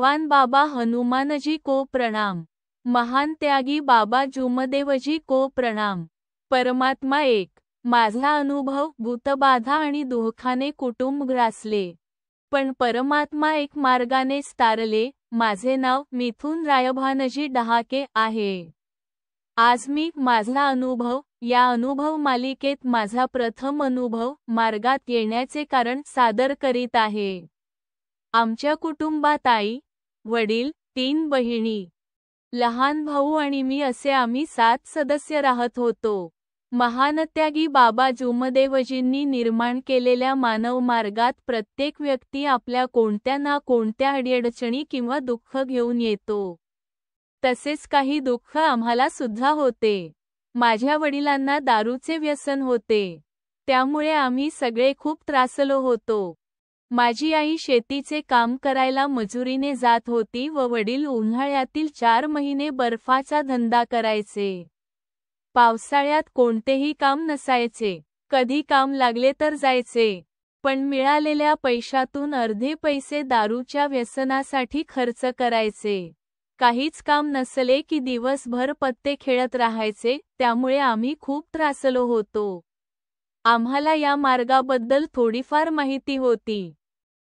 भगवान बाबा हनुमानजी को प्रणाम। महान त्यागी बाबा जुमदेवजी को प्रणाम। परमात्मा एक। माझा अनुभव भूतबाधा आणि दुःखाने कुटुंब ग्रासले, पण परमात्मा एक मार्गानेच तारले। माझे नाव मिथुन रायभानजी डहाके आहे। आज मी माझा अनुभव या अनुभव मालिकेत माझा प्रथम अनुभव मार्गात येण्याचे कारण सादर करीत आहे। आमच्या कुटुंबात आई, वडील, 3 बहिणी, लहान भाऊ आणि मी असे आम्ही 7 सदस्य राहत होतो। महानत्यागी बाबा जुमदेवजींनी निर्माण केलेल्या मानव मार्गात प्रत्येक व्यक्ती आपल्या कोणत्या ना कोणत्या अडीअडचणी किंवा दुःख घेऊन येतो। तसेच काही दुःख आम्हाला सुद्धा होते। माझ्या वडिलांना दारूचे व्यसन होते, त्यामुळे आम्ही सगळे खूप त्रासलो होतो। माझी आई शेतीचे काम करायला मजुरीने जात होती व वडील उन्हाळ्यातील 4 महिने बर्फाचा धंदा करायचे। पावसाळ्यात कोणतेही काम नसायचे, कधी काम लागले तर जायचे, पण मिळालेल्या पैशातून अर्धे पैसे दारूच्या व्यसनासाठी खर्च करायचे। काहीच काम नसले की दिवसभर पत्ते खेळत राहायचे, त्यामुळे आम्ही खूप त्रासलो होतो। आम्हाला या मार्गाबद्दल थोडीफार माहिती होती,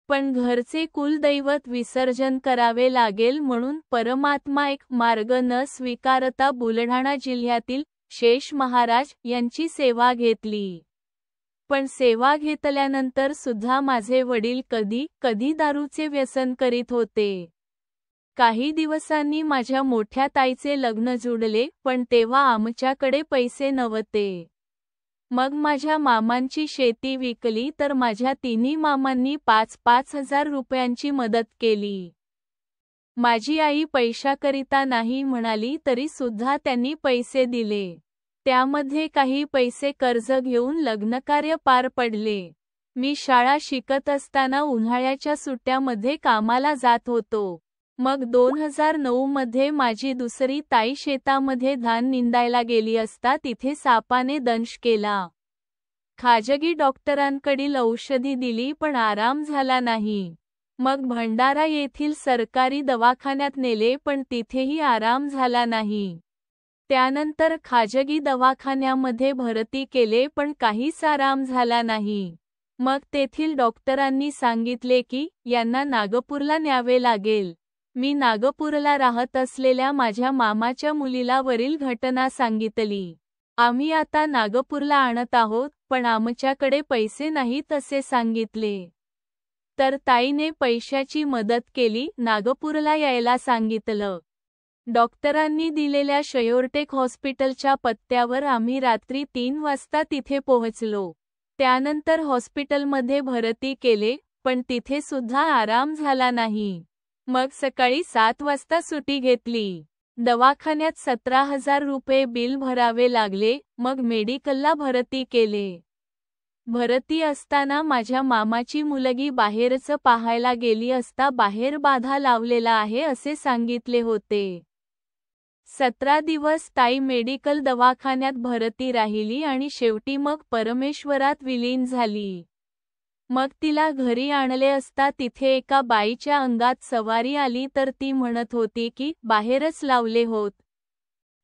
पण घरचे कुलदैवत विसर्जन करावे लागेल म्हणून परमात्मा एक मार्ग न स्वीकारता बुलढाणा जिल्ह्यातील शेष महाराज यांची सेवा घेतली। पण सेवा घेतल्यानंतर सुद्धा माझे वडील कधी कधी दारूचे व्यसन करीत होते। काही दिवसांनी माझ्या मोठ्या ताईचे लग्न जुळले, पण तेव्हा आमच्याकडे पैसे नव्हते। मग माझ्या मामांची शेती विकली तर माझ्या तिन्ही मामांनी 5-5 हजार रुपयांची मदत केली। माझी आई पैशाकरिता नाही म्हणाली तरी सुद्धा त्यांनी पैसे दिले। त्यामध्ये काही पैसे कर्ज घेऊन लग्नकार्य पार पडले। मी शाळा शिकत असताना उन्हाळ्याच्या सुट्ट्यामध्ये कामाला जात होतो। मग 2009 मध्ये माझी दुसरी ताई शेतामध्ये धान निंदायला गेली असता तिथे सापाने दंश केला। खाजगी डॉक्टरांकडील औषधी दिली पण आराम झाला नाही। मग भंडारा येथील सरकारी दवाखान्यात नेले पण तिथेही आराम झाला नाही। त्यानंतर खाजगी दवाखान्यामध्ये भरती केले पण काहीच आराम झाला नाही। मग तेथील डॉक्टरांनी सांगितले की यांना नागपूरला न्यावे लागेल। मी नागपूरला राहत असलेल्या माझ्या मामाच्या मुलीला वरील घटना सांगितली। आम्ही आता नागपूरला आणत आहोत, पण आमच्याकडे पैसे नाहीत असे सांगितले। तर ताईने पैशाची मदत केली, नागपूरला यायला सांगितलं। डॉक्टरांनी दिलेल्या शयोरटेक हॉस्पिटलच्या पत्त्यावर आम्ही रात्री 3 वाजता तिथे पोहोचलो। त्यानंतर हॉस्पिटलमध्ये भरती केले, पण तिथे सुद्धा आराम झाला नाही। मग सकाळी 7 वाजता सुट्टी घेतली। दवाखान्यात 17,000 रुपये बिल भरावे लागले। मग मेडिकलला भरती केले। भरती असताना माझ्या मामाची मुलगी बाहेरच पाहायला गेली असता बाहेर बाधा लावलेला आहे असे सांगितले होते। 17 दिवस ताई मेडिकल दवाखान्यात भरती राहिली आणि शेवटी मग परमेश्वरात विलीन झाली। मग तिला घरी आणले असता तिथे एका बाईच्या अंगात सवारी आली तर ती म्हणत होती की बाहेरच लावले होत।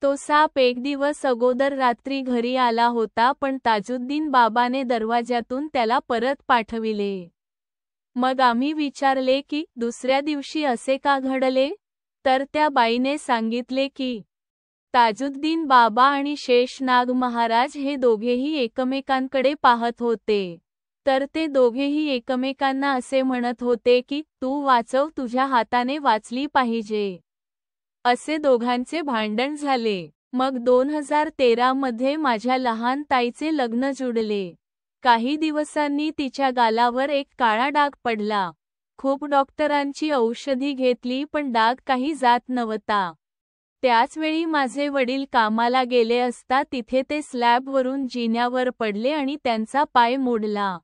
तो साप एक दिवस अगोदर रात्री घरी आला होता, पण ताजुद्दीन बाबाने दरवाज्यातून त्याला परत पाठविले। मग आम्ही विचारले की दुसऱ्या दिवशी असे का घडले, तर त्या बाईने सांगितले की ताजुद्दीन बाबा आणि शेषनाग महाराज हे दोघेही एकमेकांकडे पाहत होते। तर ते दोघेही एकमेकांना असे म्हणत होते की तू वाचव, तुझ्या हाताने वाचली पाहिजे। असे दोघांचे भांडण झाले। मग 2013 मध्ये माझ्या लहान ताईचे लग्न जुळले। काही दिवसांनी तिच्या गालावर एक काळा डाग पडला। खूप डॉक्टरांची औषधी घेतली पण डाग काही जात नव्हता। त्याच वेळी माझे वडील कामाला गेले असता तिथे ते स्लॅबवरून जिन्यावर पडले आणि त्यांचा पाय मोडला।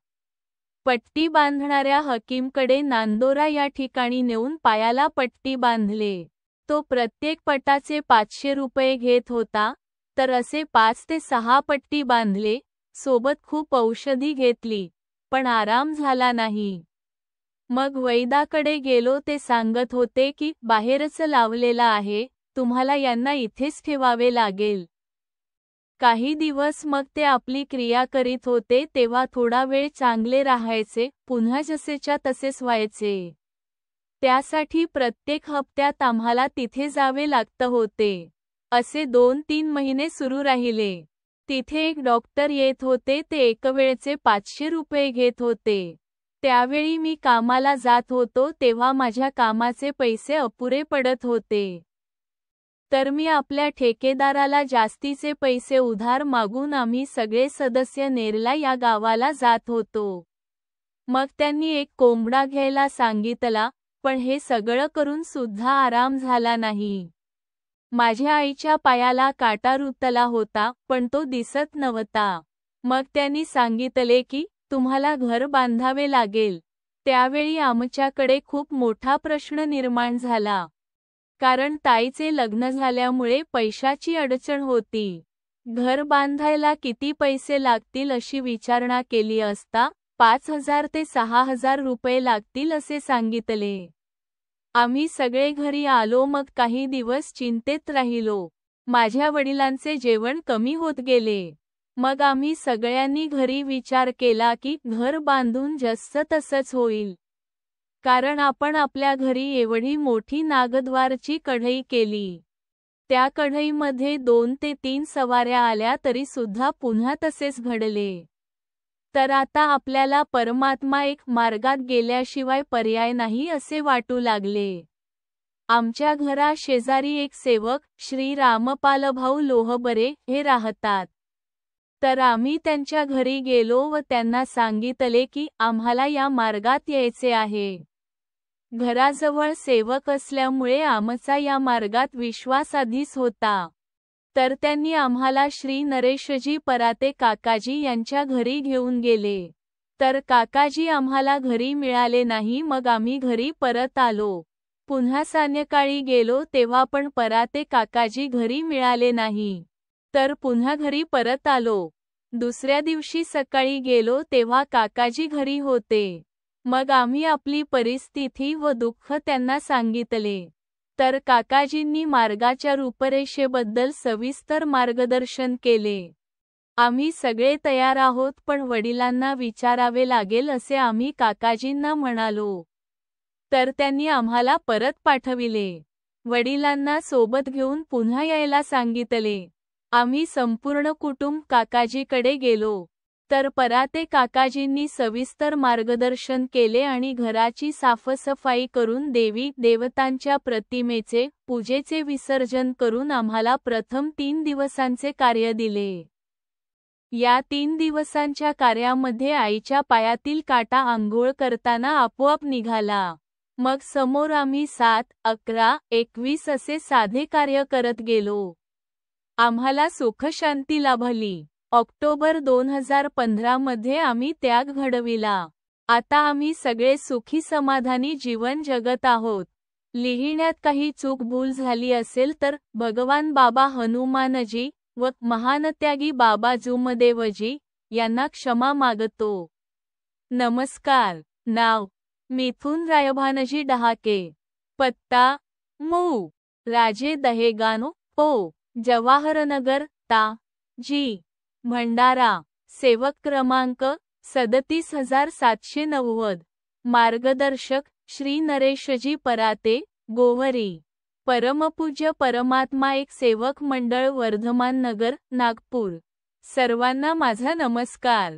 पट्टी बांधणाऱ्या हकीमकडे नांदोरा या ठिकाणी नेऊन पायाला पट्टी बांधले। तो प्रत्येक पटाचे 500 रुपये घेत होता, तर असे 5 ते 6 पट्टी बांधले, सोबत खूप औषधी घेतली, पण आराम झाला नाही। मग वैद्याकडे गेलो, ते सांगत होते की बाहेरच लावलेला आहे, तुम्हाला यांना इथेच ठेवावे लागेल. काही दिवस मग ते आपली क्रिया करीत होते, तेव्हा थोडा वेळ चांगले राहायचे, पुन्हा जसेच्या तसेच व्हायचे. त्यासाठी प्रत्येक हप्त्यात आम्हाला तिथे जावे लागत होते. असे 2-3 महिने सुरू राहिले. तिथे एक डॉक्टर येत होते, ते एकवेळचे 500 रुपये घेत होते. त्यावेळी मी कामाला जात होतो, तेव्हा माझ्या कामाचे पैसे अपुरे पडत होते. तर मी आपल्या ठेकेदाराला जास्तीचे पैसे उधार मागून आम्ही सगळे सदस्य नेरला या गावाला जात होतो. मग त्यांनी एक कोंबडा घ्यायला सांगितला, पण हे सगळं करून सुद्धा आराम झाला नाही. माझ्या आईच्या पायाला काटा रुतला होता, पण तो दिसत नव्हता. मग त्यांनी सांगितले की तुम्हाला घर बांधावे लागेल. त्यावेळी आमच्याकडे खूप मोठा प्रश्न निर्माण झाला. कारण ताईचे लग्न झाल्यामुळे पैशाची अडचण होती. घर बांधायला किती पैसे लागतील अशी विचारणा केली असता 5,000 ते 6,000 रुपये लागतील असे सांगितले. आम्ही सगळे घरी आलो. मग काही दिवस चिंतेत राहिलो. माझ्या वडिलांचे जेवण कमी होत गेले. मग आम्ही सगळ्यांनी घरी विचार केला की घर बांधून जसं तसंच होईल. कारण आपण आपल्या घरी एवढी मोठी नागद्वारची कढई केली. त्या कढईमध्ये 2 ते 3 सवाऱ्या आल्या तरी सुद्धा पुन्हा तसेच घडले. तर आता आपल्याला परमात्मा एक मार्गात गेल्याशिवाय पर्याय नाही असे वाटू लागले. आमच्या घरा शेजारी एक सेवक श्री रामपालभाऊ लोहबरे हे राहतात. तर आम्ही त्यांच्या घरी गेलो व त्यांना सांगितले की आम्हाला या मार्गात यायचे आहे. घराजवळ सेवक असल्यामुळे आमचा या मार्गात विश्वास आधीच होता. तर त्यांनी आम्हाला श्री नरेशजी पराते काकाजी यांच्या घरी घेऊन गेले. तर काकाजी आम्हाला घरी मिळाले नाही. मग आम्ही घरी परत आलो. पुन्हा संध्याकाळी गेलो तेव्हा पण पराते काकाजी घरी मिळाले नाही. तर पुन्हा घरी परत आलो. दुसऱ्या दिवशी सकाळी गेलो तेव्हा काकाजी घरी होते. मग आम्ही आपली परिस्थिती व दुःख त्यांना सांगितले. तर काकाजींनी मार्गाच्या रूपरेषेबद्दल सविस्तर मार्गदर्शन केले. आम्ही सगळे तयार आहोत, पण वडिलांना विचारावे लागेल असे आम्ही काकाजींना म्हणालो. तर त्यांनी आम्हाला परत पाठविले. वडिलांना सोबत घेऊन पुन्हा यायला सांगितले. आम्ही संपूर्ण कुटुंब काकाजीकडे गेलो. तर पराते काकाजींनी सविस्तर मार्गदर्शन केले आणि घराची साफसफाई करून देवी देवतांच्या प्रतिमेचे पूजेचे विसर्जन करून आम्हाला प्रथम 3 दिवसांचे कार्य दिले. या 3 दिवसांच्या कार्यामध्ये आईच्या पायातील काटा आंघोळ करताना आपोआप निघाला. मग समोर आम्ही 7, 11, 21 असे साधे कार्य करत गेलो. आम्हाला सुखशांती लाभली. ऑक्टोबर 2015 मध्ये आम्ही त्याग घडविला. आता आम्ही सगळे सुखी समाधानी जीवन जगत आहोत. लिहिण्यात काही चूक भूल झाली असेल तर भगवान बाबा हनुमानजी व महानत्यागी बाबा जुमदेवजी यांना क्षमा मागतो. नमस्कार. नाव मिथुन रायभानजी डहाके. पत्ता मू. राजे दहेगानो पो. जवाहरनगर ता. जी. भंडारा. सेवक क्रमांक 37790. मार्गदर्शक श्री नरेशजी पराते, गोवरी. परमपूज्य परमात्मा एक सेवक मंडळ वर्धमान नगर, नागपूर. सर्वांना माझा नमस्कार.